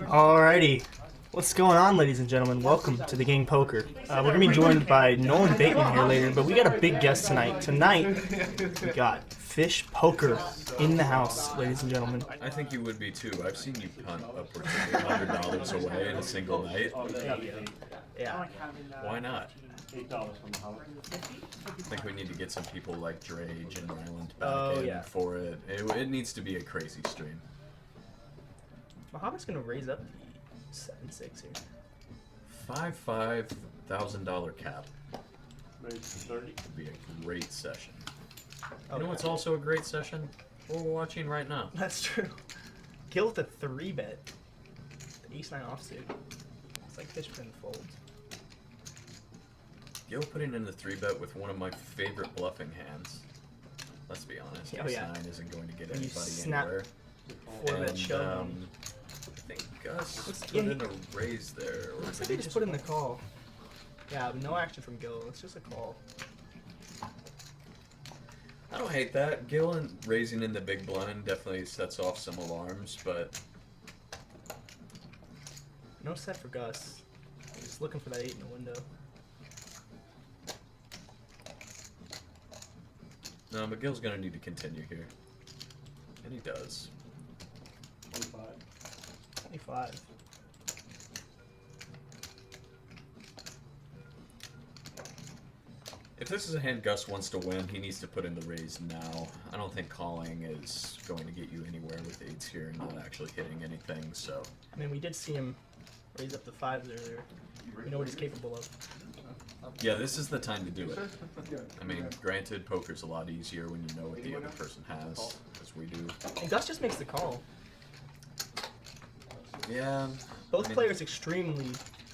Alrighty. What's going on, ladies and gentlemen? Welcome to the Gang Poker. We're going to be joined by Nolan Bateman here later, but we got a big guest tonight. Tonight, we got Fish Poker in the house, ladies and gentlemen. I think you would be too. I've seen you punt upwards of $100 away in a single night. Yeah. Why not? I think we need to get some people like Drage and Ryland back in for it. It needs to be a crazy stream. Muhammad's going to raise up the 7-6 here. $5,000 cap. Would be a great session. You know what's also a great session? What we're watching right now. That's true. Kill with a 3-bet. The ace-9 offsuit. It's like Fish putting folds. Gil putting in the 3-bet with one of my favorite bluffing hands. Let's be honest. Ace-9 isn't going to get anybody anywhere. 4-bet shove. I think Gus put in a raise there. Or Looks like they just put in the call. Yeah, no action from Gil. It's just a call. I don't hate that. Gil and raising in the big blind definitely sets off some alarms, but no set for Gus. Just looking for that 8 in the window. No, but Gil's gonna need to continue here. And he does. 25. If this is a hand Gus wants to win, he needs to put in the raise now. I don't think calling is going to get you anywhere with 8s here and not actually hitting anything, so. I mean, we did see him raise up the 5s earlier. We know what he's capable of. Yeah, this is the time to do it. I mean, granted, poker's a lot easier when you know what the other person has, as we do. And Gus just makes the call. Yeah. Both players extremely...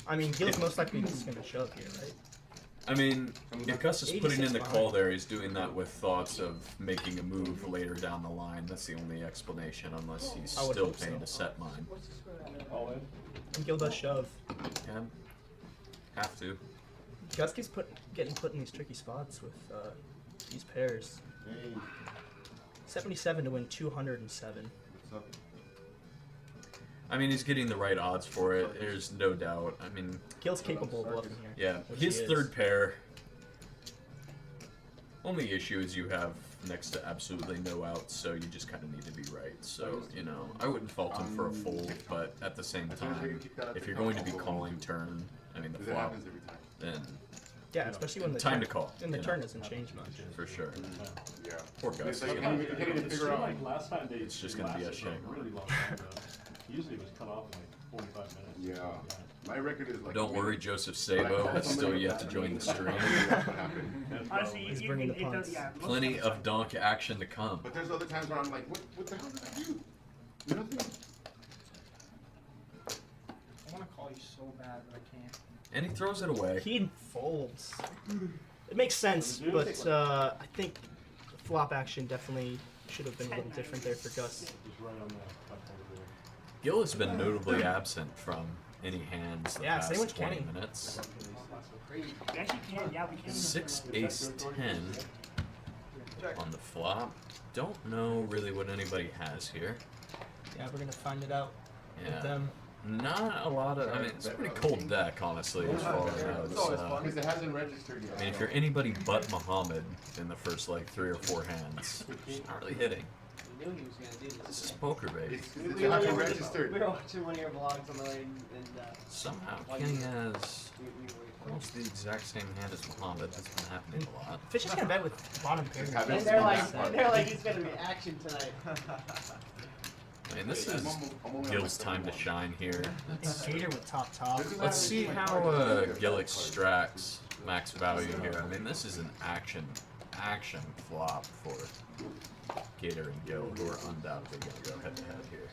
I mean, Gil's most likely just going to shove here, right? I mean, if Gus is putting in the call there, he's doing that with thoughts of making a move later down the line. That's the only explanation, unless he's still paying to set mine. And Gil does shove. Yeah. Have to. Gus keeps getting put in these tricky spots with these pairs. 77 to win 207. I mean, he's getting the right odds for it. There's no doubt. I mean, Gil's capable of bluffing here. Yeah, his third pair. Only issue is you have next to absolutely no outs, so you just kind of need to be right. So, you know, I wouldn't fault him for a fold, but at the same time, if you're going to be calling turn, I mean the flop, then yeah, especially when the time to call. And the turn doesn't change much. For sure. Yeah. Poor Gus. It's just gonna be a shame. Usually it was cut off in like 45 minutes. Yeah. My record is like. Don't worry, Joseph Sabo has still yet to join the stream. Honestly, He's bringing the punts. Plenty of donk action to come. But there's other times where I'm like, what the hell did I do? Nothing. I want to call you so bad, but I can't. And he throws it away. He folds. It makes sense, but I think the flop action definitely should have been a little different there for Gus. Just right on that. Gil has been notably absent from any hands the Yeah, same past with 20 Kenny. minutes. We actually can, yeah, we can. 6 ace 10 on the flop. Don't know really what anybody has here. Yeah, we're gonna find it out with Yeah, them. not a lot of. I mean, it's a pretty cold deck, honestly, as far as. Because it hasn't registered yet. I mean, if you're anybody but Muhammad in the first like 3 or 4 hands, it's not really hitting. Knew he was gonna do this. This is poker, baby. It hasn't registered. We were watching one of your vlogs on the way, and Somehow Kenny has almost the exact same hand as Muhammad. That's been happening a lot. Fish is gonna bet with bottom pair. Haven't and seen they're like, it's gonna be action tonight. I mean, this is Gil's time to shine here. And Gator with top. Let's see how Gil extracts max value here. I mean, this is an action flop for Gator and Gil, who are undoubtedly going to go head-to-head here.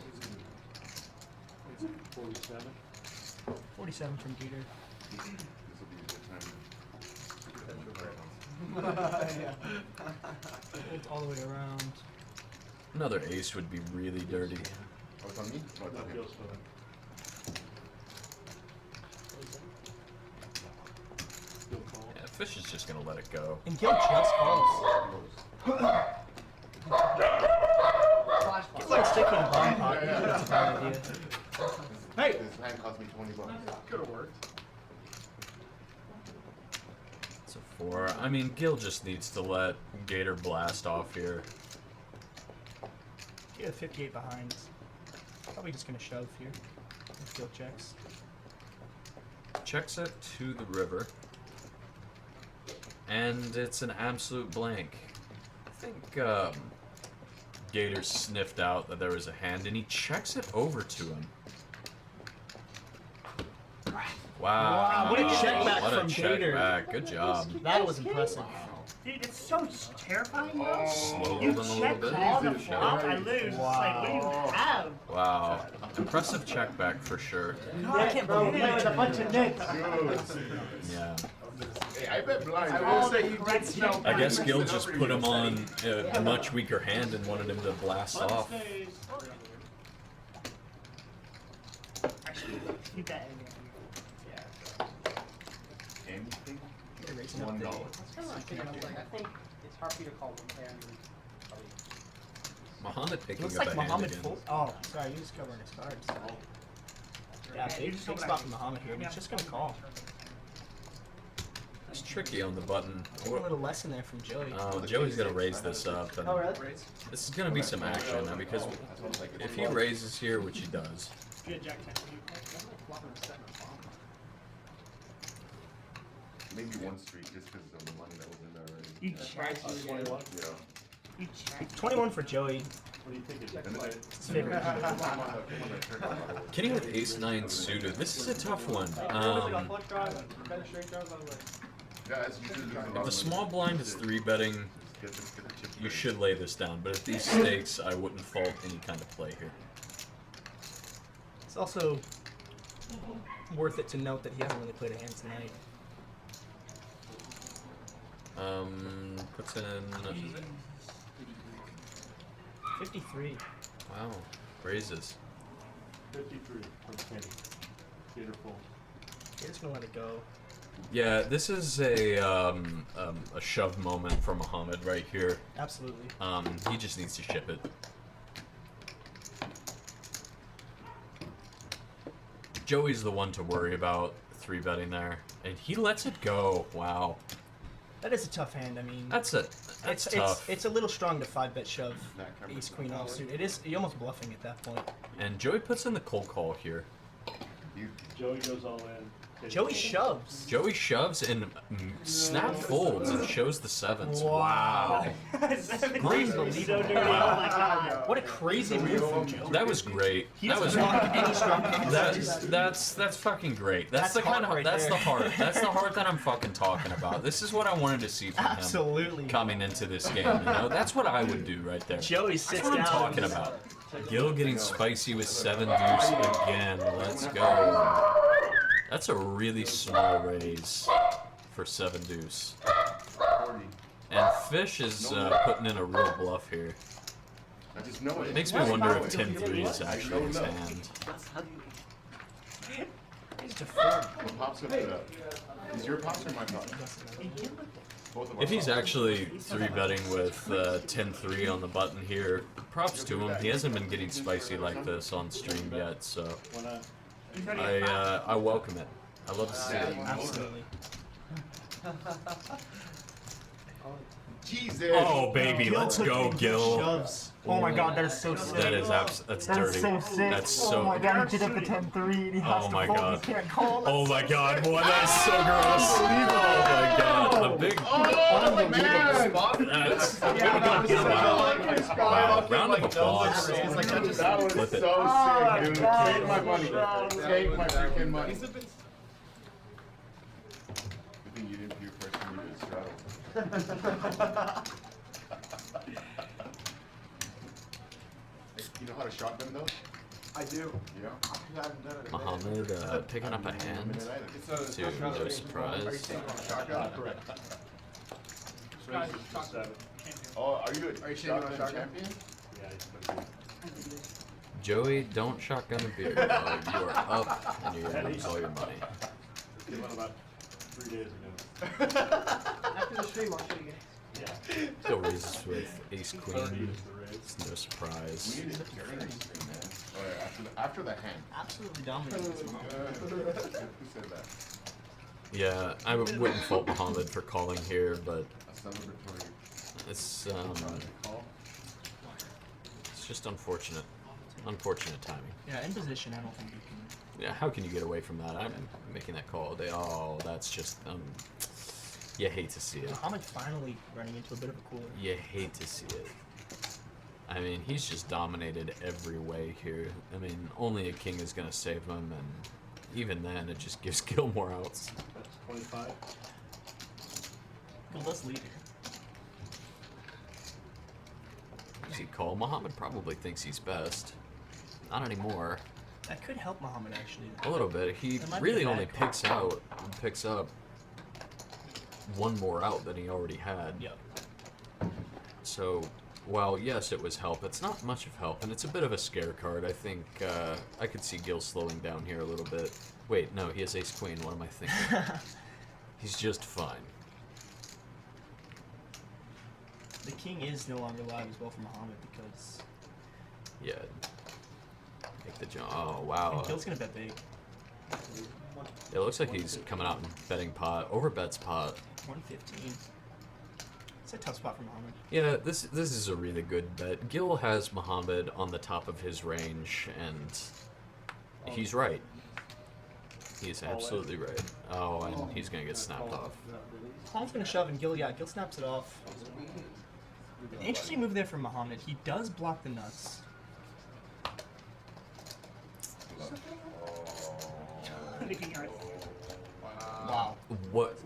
47. 47 from Gator. This will be a good time. Folds all the way around. Another ace would be really dirty. Oh, it's on me? No, it's on him. Yeah, Fish is just going to let it go. And Gil just calls. It's like sticking a bomb pot. That's a bad idea. Hey! This hand cost me $20. Could have worked. It's a 4. I mean, Gil just needs to let Gator blast off here. Get a 58 behind. Probably just gonna shove here. If Gil checks. Checks it to the river. And it's an absolute blank. I think Gator sniffed out that there was a hand, and he checks it over to him. Wow. What a check back What a from check Gator. back. Good job. That was impressive. Dude, it's so terrifying, bro. Slowed You him a little check bit. all the flop, I lose. It's like, what do you have? Wow. Impressive check back for sure. I can't believe Playing with a bunch of nicks. Yeah. Hey, I bet blind. I will say you did smell. I guess Gil just put him on a much weaker hand and wanted him to blast off. Actually, keep that in there. Yeah. Anything? They're raising up $1. the- That's kind of what I'm thinking. I was like, I think it's hard for you to call one player. Muhammad picking Looks up like a hand Muhammad again. full. Oh, sorry, he was covering his cards. Yeah, big spot from Muhammad here, and he's just gonna call. It's tricky on the button. A little lesson there from Joey. Joey's gonna raise this up, and Oh, really? this is gonna be some action now because if he raises here, which he does, Good Jack 10. Maybe one street just because of the money that was in there already. You check. 21? Yeah. You check. 21 for Joey. What do you think is And play? His favorite. Kenny with ace-9 suited. This is a tough one. If the small blind is 3-betting, you should lay this down. But at these stakes, I wouldn't fault any kind of play here. It's also worth it to note that he hasn't really played a hand tonight. Puts in 53. wow, raises. 53 from Kenny. Gator full. You're just gonna let it go. Yeah, this is a shove moment for Muhammad right here. Absolutely. He just needs to ship it. Joey's the one to worry about 3-betting there, and he lets it go. Wow, That is a tough hand. I mean, that's it's tough. it's a little strong to 5-bet shove ace queen offsuit. It is, you're almost bluffing at that point. And Joey puts in the cold call here. Joey goes all in. Joey shoves. Joey shoves and snap folds and shows the sevens. Wow. Unbelievable. So dirty. Oh my god. What a crazy move from Joey. That was great. He That was doesn't block any strong hands. that's fucking great. That's That's the kind heart of right that's there. the heart. That's the heart that I'm fucking talking about. This is what I wanted to see from Absolutely. him coming into this game. You know, that's what I would do right there. Joey That's sits what I'm down. talking about. Gil getting spicy with 7 deuce again. Let's go. That's a really small raise for 7 deuce. And Fish is putting in a real bluff here. I just know it. Makes me wonder if 10-3 is actually his hand. He's deferred. What pops gonna put up? Is your pops or my pops? Both of our If he's pops. actually 3-betting with 10-3 on the button here, props to him. He hasn't been getting spicy like this on stream yet, so Why not? I welcome it. I love to see it. Absolutely. Jesus. Oh baby, let's go, Gil. Shoves. Oh my god, that is so sick. That is that's That dirty. is so sick. That's Oh my so. god, he did up the 10-3 and he has Oh to my fold. god. He can't call. Oh my god, boy, that's so gross. Oh my god, the big. Oh, man! That's That was so wow. Wow. Round of applause. That was Flip it. so sick, dude. Take my money. Take my freaking money. Good thing you didn't do first when you did straddle. You know how to shotgun those? I do. Yeah. I haven't done it. Muhammad picking up a hand to just surprise. Shotgun? Correct. Raises to 7. Oh, are you a Are you saying you want shotgun a shotgun? champion? Yeah, he's gonna Joey, don't shotgun a beer. Dog. You are up and you're gonna lose all your money. be. He won about 3 days ago. After the stream, I'll show you guys. Yeah. Still raises with ace 30 queen. is the raise. It's no surprise. We need to carry this thing, man. Oh, yeah, after the hand. Absolutely dominated. Who said that? Yeah, I wouldn't fault Muhammad for calling here, but A celebratory it's call. it's just unfortunate. Unfortunate timing. Yeah, in position, I don't think you can. Yeah, how can you get away from that? I'm making that call. Oh, that's just you hate to see it. Muhammad finally running into a bit of a cooler. You hate to see it. I mean, he's just dominated every way here. I mean, only a king is gonna save him, and even then, it just gives Gil more outs. That's 25. Well, let's lead here. Easy call. Muhammad probably thinks he's best. Not anymore. That could help Muhammad actually. A little bit. He That might be really a bad only call. picks up one more out than he already had. Yep. So, while yes, it was help, it's not much of help, and it's a bit of a scare card. I think I could see Gil slowing down here a little bit. Wait, no, he has ace queen. What am I thinking? He's just fine. The king is no longer alive as well for Muhammad because Yeah. Make the jump. Oh wow. and Gil's gonna bet big. It looks like he's coming out and betting pot. Overbets pot. 115. It's a tough spot for Muhammad. Yeah, this is a really good bet. Gil has Muhammad on the top of his range, and he's right. He is absolutely right. Oh, and he's gonna get snapped off. Paul's gonna shove and Gil snaps it off. An interesting move there from Muhammad. He does block the nuts. Wow. What?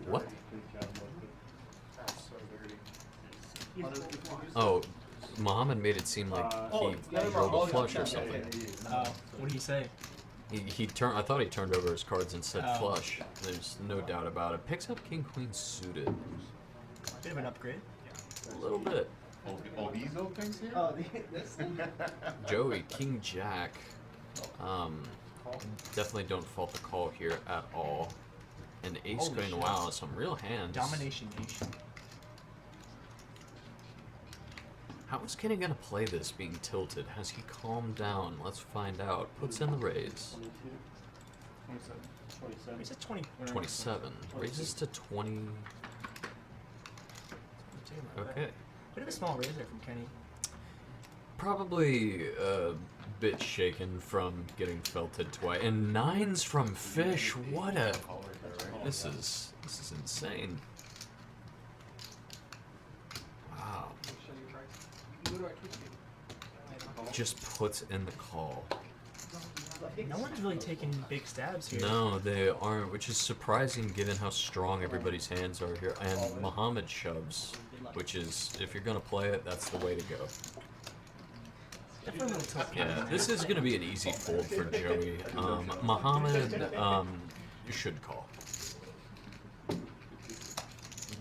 Oh, Muhammad made it seem like he rolled a flush or something. What do you say? He turned. I thought he turned over his cards and said Oh. flush. There's no doubt about it. Picks up king queen suited. Bit of an upgrade. A little bit. Oh, these old things here? Joey king jack. Definitely don't fault the call here at all. And ace Holy queen. shit. Wow, some real hands. Domination nation. How is Kenny gonna play this being tilted? Has he calmed down? Let's find out. Puts in the raise. 27. He's at 20. 27. Raises to 20. Okay. Bit of a small raise there from Kenny. Probably a bit shaken from getting felted twice. And nines from Fish. What a... This is insane. Wow. Just puts in the call. No one's really taking big stabs here. No, they aren't, which is surprising given how strong everybody's hands are here. And Muhammad shoves, which is, if you're going to play it, that's the way to go. Definitely a little tough. Yeah, this is going to be an easy fold for Joey. Muhammad should call.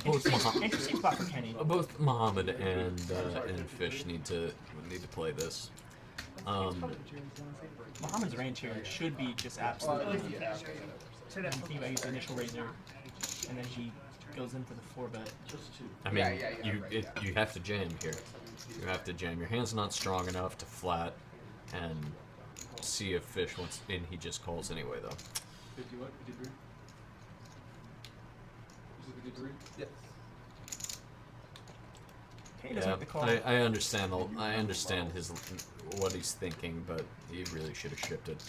Interesting spot for Kenny. Both Muhammad and Fish need to play this. Muhammad's range here should be just absolutely. You think about the initial raiser, and then he goes in for the 4-bet. I mean, you have to jam here. You have to jam. Your hand's not strong enough to flat, and see if Fish wants. And he just calls anyway, though. 50 what? 53? Is it 53? Yes. Kenny doesn't Yeah, have to call. I understand. I understand his what he's thinking, but he really should have shipped it.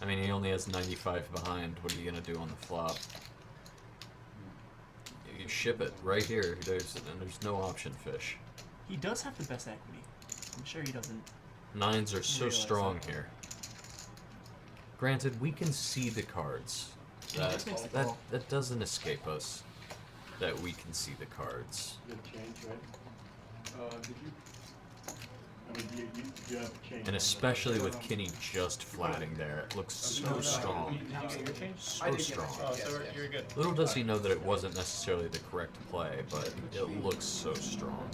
I mean, he only has 95 behind. What are you gonna do on the flop? You ship it right here. There's no option, Fish. He does have the best equity. I'm sure he doesn't. Nines are so Realize strong that. here. Granted, we can see the cards. Yeah, this makes the call. That doesn't escape us. That we can see the cards. Good change, right? Did you? I mean, you have change. And especially with Kinney just flatting there, it looks so strong. So strong. You're good. Little does he know that it wasn't necessarily the correct play, but it looks so strong.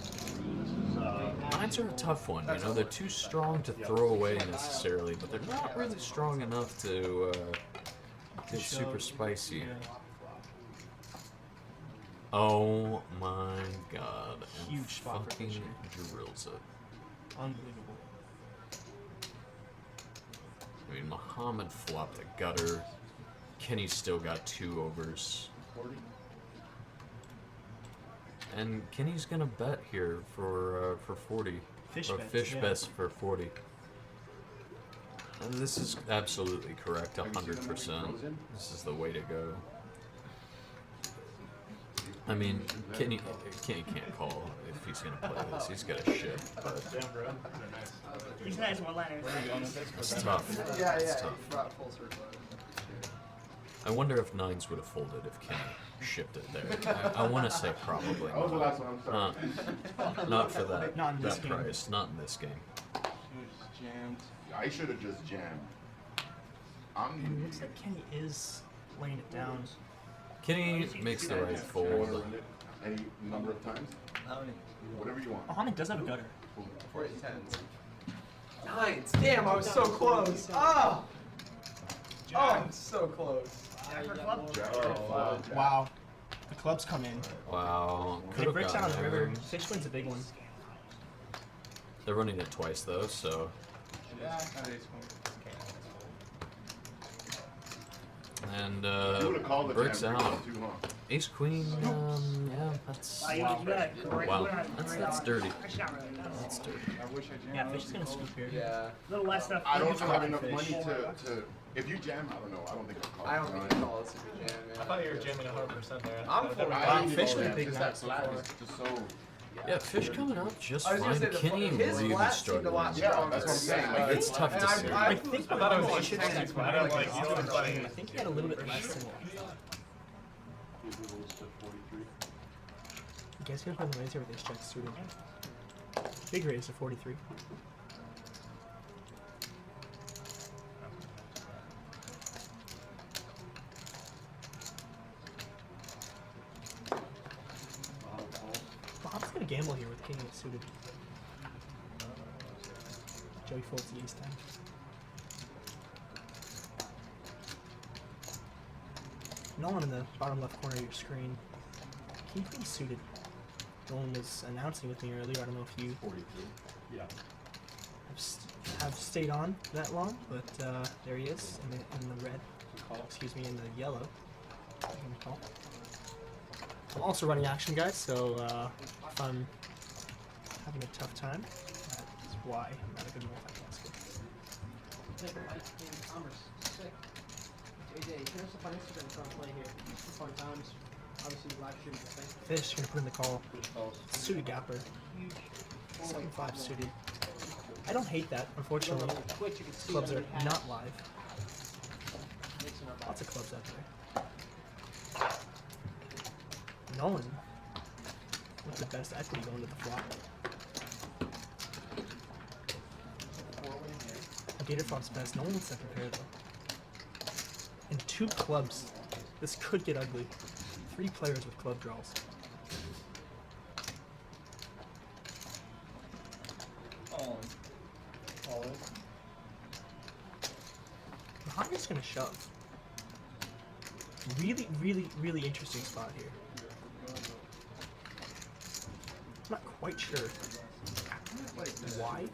Nines are a tough one, you know, they're too strong to throw away necessarily, but they're not really strong enough to get super spicy. Yeah. Oh my god. And Huge spot for fucking fishing. drills it. Unbelievable. I mean, Muhammad flopped the gutter. Kenny's still got 2 overs. And Kenny's gonna bet here for 40. Fish or bets, fish yeah. bets for 40. And this is absolutely correct, 100%. This is the way to go. I mean, Kenny can't call if he's gonna play this. He's got a ship, but These guys want letters. it's tough. It's tough. I wonder if nines would have folded if Kenny shipped it there. I want to say probably That was the not. last one, I'm sorry. Not for that, Not in this that game. price. Not in this game. Jammed. I should have just jammed. And it looks like Kenny is laying it down. Kenny makes the right fold. Any number of times? Whatever you want. Muhammad does have a gutter. Nines. Damn, I was so close. Oh! Oh, I'm so close. Jack or flat. Wow. The clubs come in. Wow. It Could've breaks out gotten on the river. there. Fish wins a big one. They're running it twice though, so. And You would have called the breaks jam out. too, huh? Ace queen. Yeah, that's You got great. wow. you got That's great dirty. Actually, not really. That's dirty. Yeah, Fish is gonna scoop here. Yeah. A little less stuff. I don't have enough fish. money to. If you jam, I don't know. I don't think I'll call. I don't think it's all a super jam, man. I thought you were jamming 100% there. I'm for I Fish Fish with a jam. big Just night that so flat far. is just so. Yeah, Fish coming up just I was gonna fine. say the Kenny his really flat seemed a struggling. lot Yeah, stronger. that's what I'm saying. Like, It's tough And to see. I think I thought it was Muhammad like should 60, have but I don't like I think he had a little bit less than that. He rules to 43. You guys gonna play the laser with ace jack suited? Big raise to 43. Bob's gonna gamble here with king eight suited. Joey folds the ace ten. Nolan in the bottom left corner of your screen. King queen suited. Nolan was announcing with me earlier. I don't know if you 43. Yeah. have stayed on that long, but there he is in the red. Excuse me, in the yellow. Good call. I'm also running action, guys, so if I'm having a tough time, that's why I'm not a good multitasker. Sick. AJ, hit us up on Instagram trying to play here. Fun times. Obviously, live streaming the thing. Fish gonna put in the call. Suited gapper. 7-5 suited. I don't hate that, unfortunately. Twitch, you can see Clubs that are we have not live. mixing our Lots of clubs out there. Nolan with the best equity going to the flop. Gator flop's best. Nolan with second pair though. And 2 clubs. This could get ugly. 3 players with club draws. All in. Muhammad's gonna shove. Really, really, really interesting spot here. I'm not quite sure why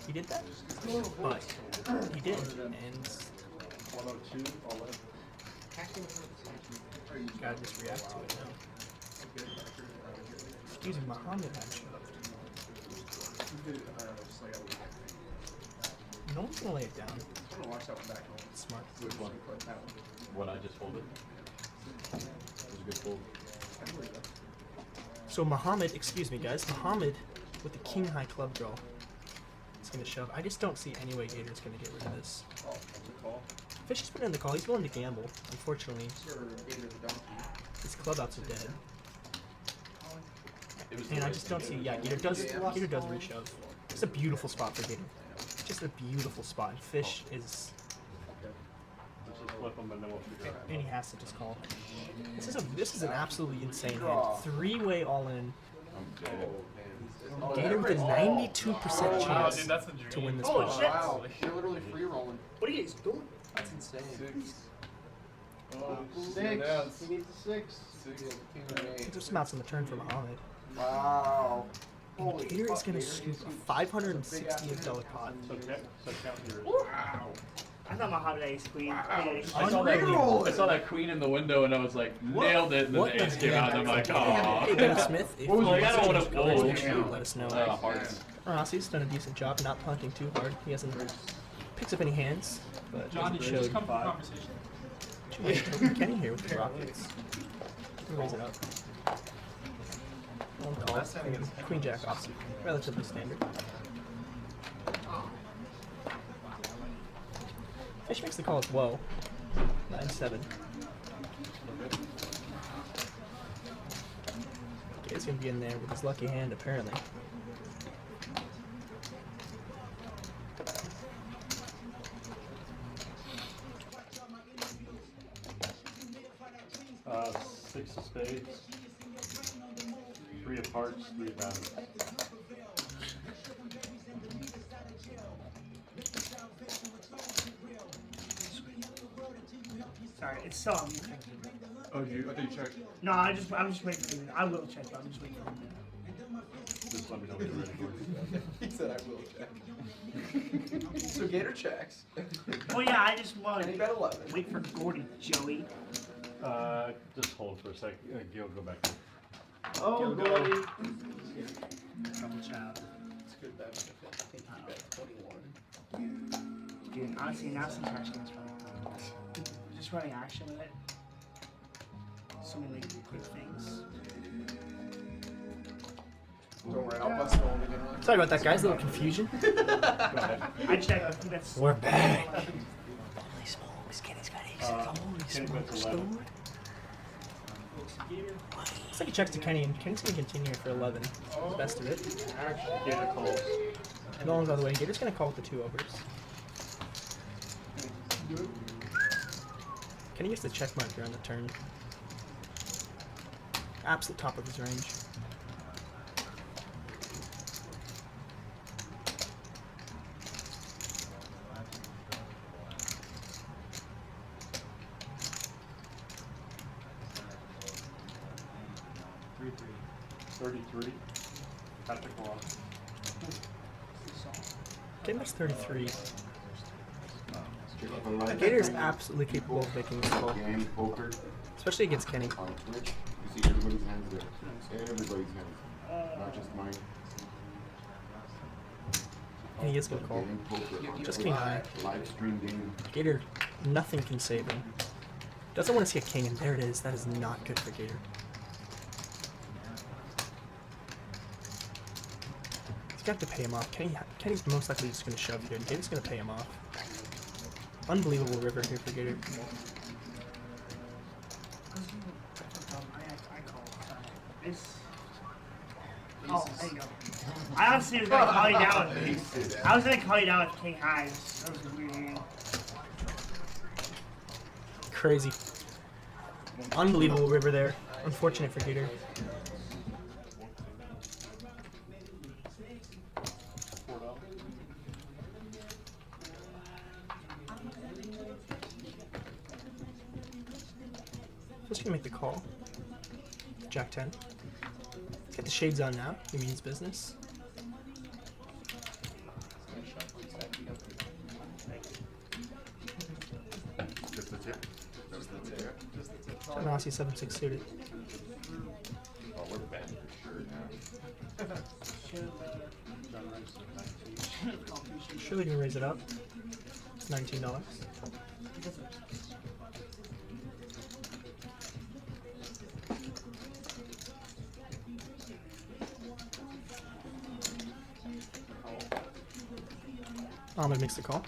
he did that, but he did, and 102. All in. gotta just react to it now. Excuse me, Muhammad had shoved. No one's gonna lay it down. Smart. Which one? What I just folded. It was a good fold. So Muhammad, excuse me guys, Muhammad with the king high club draw. It's gonna shove. I just don't see any way Gator's gonna get rid of this. Oh, that's a call. Fish is putting in the call. He's willing to gamble. Unfortunately, his club outs are dead. And I just don't see. Yeah, Gator does reshove. It's a beautiful spot for Gator. Just a beautiful spot. And Fish is, Let's just flip them and then we'll figure out. and he has to just call. This is an absolutely insane hand. 3-way all in. Gator with a 92% Wow, chance dude, that's a dream. to win this Holy spot. shit. Wow, you're literally free rolling. What are you guys doing? That's insane. Oh, Six. He needs a 6. There's some outs on the turn for Muhammad. Wow. And Gator is going to scoop a $568 pot. So count yours. I thought Muhammad Ace Queen. I saw that queen in the window and I was like, nailed it. And then What the ace the came out heck? and I'm like, oh. Hey, Ben Smith, if What was you it? I don't wanna change fold. colors next week, let us know. Hearts. Rossi's done a decent job not punting too hard. He hasn't picked up any hands, but John, he did you showed just come for conversation? Kenny here with the Rockets. Raise it up. One call. Queen Jack off. Relatively standard. Fish makes the call as well. 9-7. He's gonna be in there with his lucky hand apparently. Six of spades. 3 of hearts, 3 of diamonds. Sorry, it's still on me. Oh, I thought you checked. No, I'm just waiting for you. I will check, but I'm just waiting for you. Just let me know when you're ready for it. He said I will check. So Gator checks. Oh yeah, I just want And he to bet 11. wait for Gordy, Joey. Just hold for a sec. Gil, go back. Oh, Gordy. Trouble child. It's good bet. I think he bet 21. Dude, honestly, now some cash games fun. Just running action with it. So many quick things. Don't worry, I'll bust home again. Sorry about that, guys. A little confusion. Go ahead. I checked. That's We're back. Holy smokes, Kenny's got ace. Holy Kenny bets smokes, 11. dude. Looks like he checks to Kenny, and Kenny's gonna continue for 11. The best of it. Gator calls. Nolan's by the way. Gator's gonna call with the 2 overs. Kenny gets the check marker on the turn. Absolute top of his range. Three. 33. Tactical off. Gator's 33. Gator is absolutely capable of making this call, Game poker especially against Kenny. on Twitch. You see everybody's hands there. Everybody's hands, not just mine. And he gets a good call. Game poker on Just Twitch. king high. Live stream game. Gator, nothing can save him. Doesn't want to see a king, and there it is. That is not good for Gator. He's got to pay him off. Kenny's most likely just going to shove here, and Gator's going to pay him off. Unbelievable river here for Gator. I call. This. Oh, there you go. I honestly was gonna call you down. I was gonna call you down with King Highs. That was a weird hand. Crazy. Unbelievable river there. Unfortunate for Gator. Just gonna make the call. Jack 10. Get the shades on now. He means business. Just the tip. Just the tip. Tanasi 7-6 suited. Oh, we're betting for sure now. Surely gonna raise it up. It's $19. Ahmed makes the call.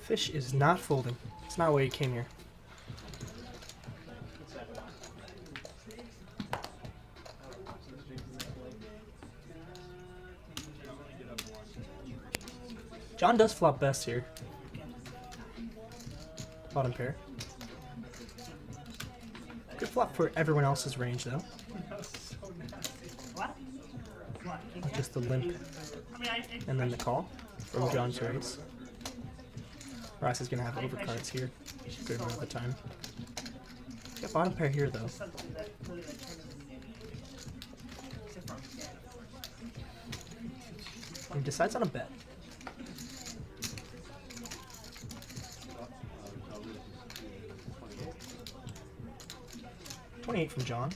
Fish is not folding. It's not why he came here. John does flop best here. Bottom pair. Good flop for everyone else's range though. What? What? Just the limp I mean, and then the call from John to raise. Rice is gonna have overcards here. Good amount of the time. Got bottom pair here though. something that really like turns except for And decides on a bet. $28 from John.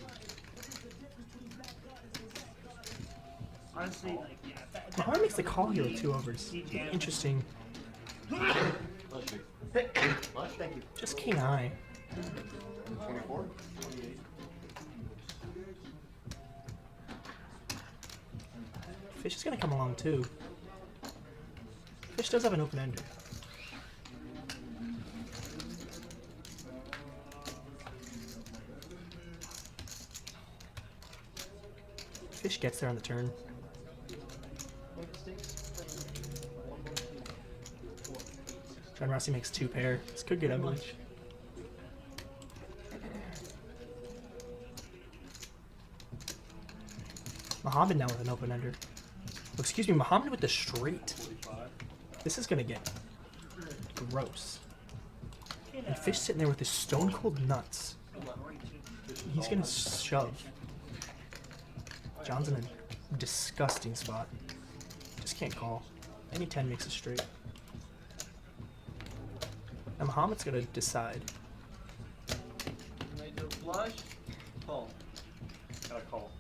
honestly, like, yeah. Mahar makes the call here with 2 overs. Interesting. Just king high. 24? Fish is gonna come along too. Fish does have an open ender. Fish gets there on the turn. John Rossi makes 2 pair. This could get ugly. Muhammad now with an open ender. Oh, excuse me, Muhammad with the straight. This is gonna get gross. And Fish sitting there with his stone cold nuts. He's gonna shove. John's in a disgusting spot. Just can't call. Any 10 makes a straight. Now Muhammad's gonna decide. Might do a flush. Call. Gotta call.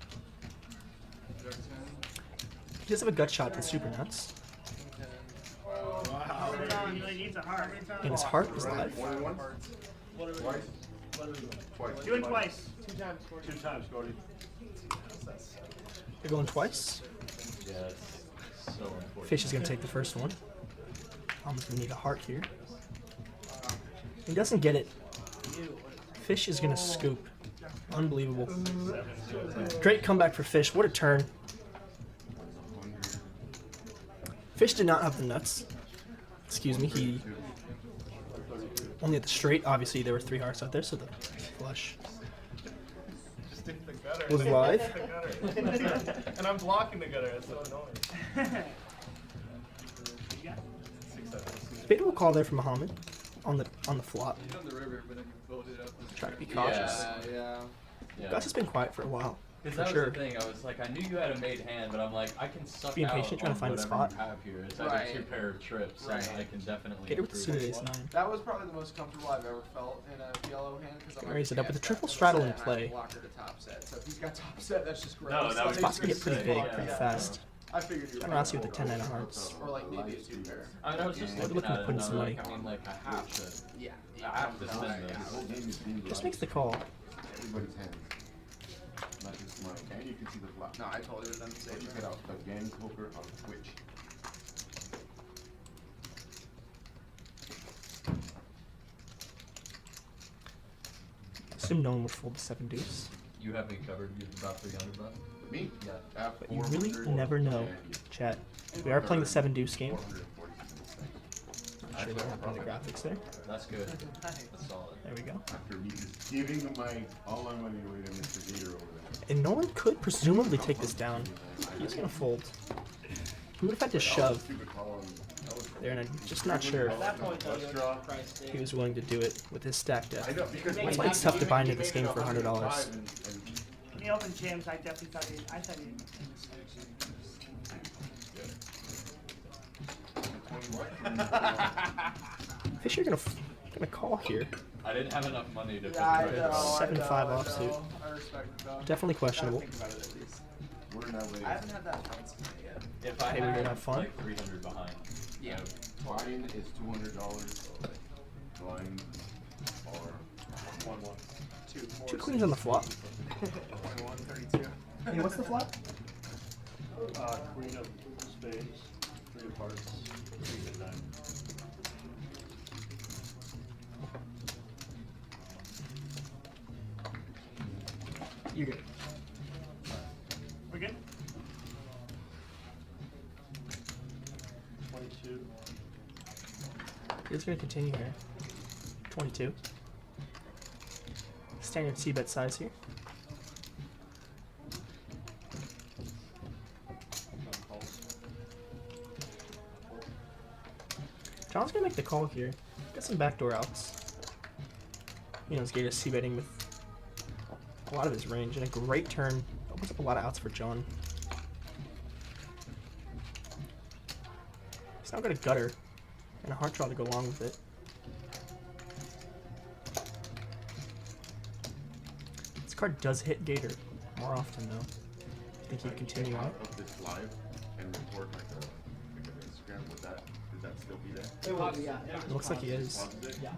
He does have a gut shot to super nuts. He really needs a heart. And his heart is live. Twice? Twice. Do it twice. 2 times, Corey. 2 times, Gordy. They're going twice. Yeah, it's so unfortunate. Fish is gonna take the first one. Muhammad's gonna need a heart here. He doesn't get it. Fish is gonna scoop. Unbelievable. Great comeback for Fish. What a turn. Fish did not have the nuts. Excuse me, he only had the straight. Obviously, there were 3 hearts out there, so the flush Stick the gutter. was live. The gutter. And I'm blocking the gutter. It's so annoying. Debatable call there from Muhammad on the flop. On the river, but I can vote it up. Try to be cautious. Yeah. Gus has been quiet for a while, Because for that sure. was the thing. I was like, I knew you had a made hand, but I'm like, I can suck Being out patient, trying to on find a whatever spot. you have here. It's Right. like a 2 pair of trips, Right. and I can definitely. Get it with the improve suited it. ace 9. That was probably the most comfortable I've ever felt in a yellow hand because I'm Gonna raise it up with "Okay, the I've triple got straddle in set, and I play. have blocker to top set. So if he's got top set, that's just great. No, that was Spots can get pretty big, Yeah. pretty fast. I figured you John were Rossi with the 10-9 of hearts. or like maybe a 2 pair. I mean, I was just They're looking looking at to it, put in and some I'm like, money. I mean, like a half to. Yeah. I have to No, spend yeah. this. The whole game is being Just live. makes the call. Everybody's hands. Not just mine. And you can see the flop. No, I totally would have done the So same. check it out. The gang poker on Twitch. Assume no one would fold the 7 deuce. You have me covered. You have about 300 bucks. Me? Yeah. I have But you really 400 never know, and chat. We are playing the 7 deuce game. 446. I'm sure they're up in the graphics there. That's good. That's solid. There we go. After me just giving all my money away to Mr. Gator over there. And Nolan could presumably take this down. He's gonna fold. He would have had to shove Stupid call on. there, and I'm just not sure At that point, though, Let's you're draw. Christ, if he was willing to do it with his stack I depth. know, because That's why it's tough to buy into this game for $100. In the open jams, I definitely thought I thought he Fish, you're gonna call here. I didn't have enough money to. Yeah, I cover it. know. 7-5 I offsuit. know. I respect it though. Definitely Gotta questionable. think about it at least. We're not ready. I haven't had that fun tonight yet. If I Hey, we had gonna have fun? like 300 behind. Yeah. Fine is $200. Blind or 1-1. 2, 4, 2 queens on the flop. 21, 32. Hey, what's the flop? Queen of spades, 3 of hearts, 3 of 9. You're good. we're good. 22. He's gonna continue here. 22. Standard C-bet size here. John's gonna make the call here. Got some backdoor outs. You know, Gator c-betting with a lot of his range and a great turn. Opens up a lot of outs for John. He's now got a gutter and a heart draw to go along with it. This card does hit Gator more often though. I think he'd continue on. Of this live and report like an Instagram, would that still be there? It will be, yeah. It looks like he is. Pauses it? Yeah.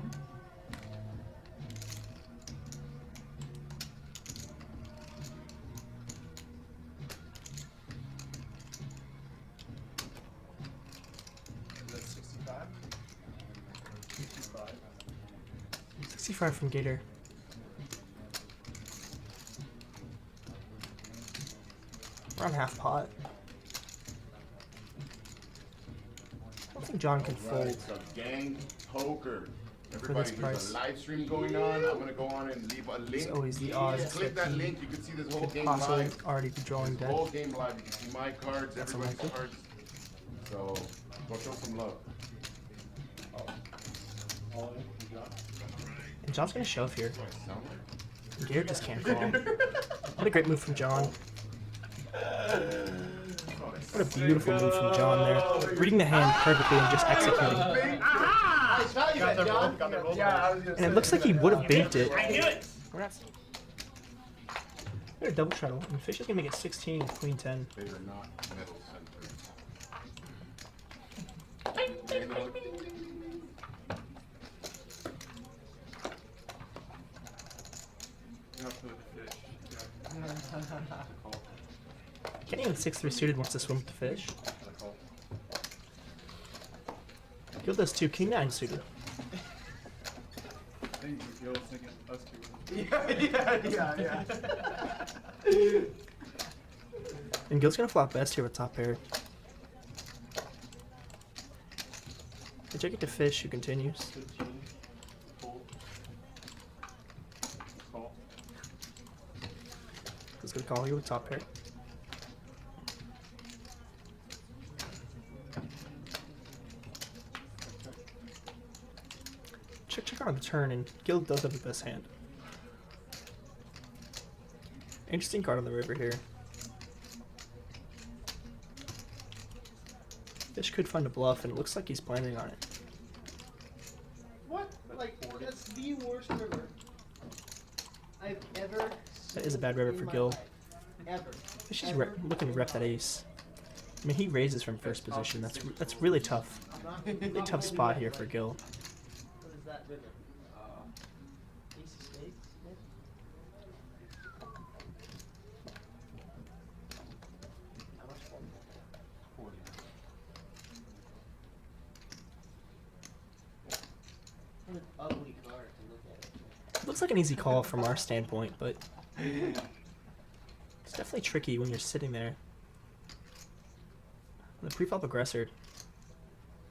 Is that 65? 65. 65 from Gator. Around half pot. I don't think John can fold. Right, so gang poker. this Everybody, price. there's a live stream going on. I'm gonna go on and leave a link. There's always the odds Just click that that he link. You can see this whole could game possibly live. already be drawing This dead. whole game live. You can see my cards, That's everybody's unlikely. cards. So go show some love. All in from John. And John's gonna shove here. Sound like? And Gator just can't call. What a great move from John. What a beautiful move from John there. Reading the hand perfectly and just executing. Nice value Got bet, their John. roll, got their roll. Yeah, I was gonna And it looks like he would have banked it. I knew it! We're not. We're a double shuttle, and Fish is gonna make it 16 with Queen 10. They are not metal centered. Getting in 6-3 suited wants to swim with the Fish. Gil does 2 King 9 suited. Yeah. And Gil's gonna flop best here with top pair. I check it to Fish, who continues. 15. Fold. Call. Gil's gonna call here with top pair. Check on the turn, and Gil does have the best hand. Interesting card on the river here. Fish could find a bluff, and it looks like he's planning on it. What? Like, that's the worst river I've ever That is a bad seen river for in my Gil. life. Ever. Fish is looking to rep that ace. I mean, he raises from first position. That's really tough. I'm not Really tough spot here for Gil. What is that river? Ace of spades? maybe? How much for? 40. What an ugly card to look at. Looks like an easy call from our standpoint, but it's definitely tricky when you're sitting there. The preflop aggressor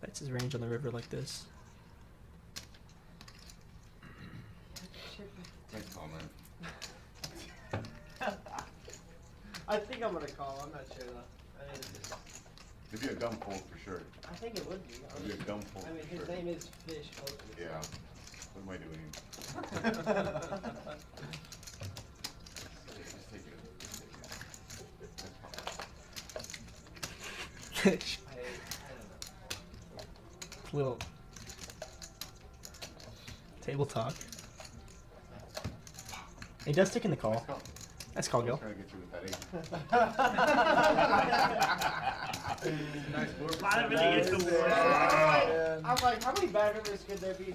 bets his range on the river like this. Nice call, man. I think I'm gonna call. I'm not sure though. I mean, it's just, It'd be a gum fold for sure. I think it would be. It'd be a gum fold I mean, for his sure. name is Fish Poker. Yeah. What am I doing? Just take it. That's fine. I don't know. Little table talk. He does take in the call. Nice call. Nice call, I was Gil. trying to get you with that ace. Wow, that really is the worst. I'm like, how many bad rivers could there be?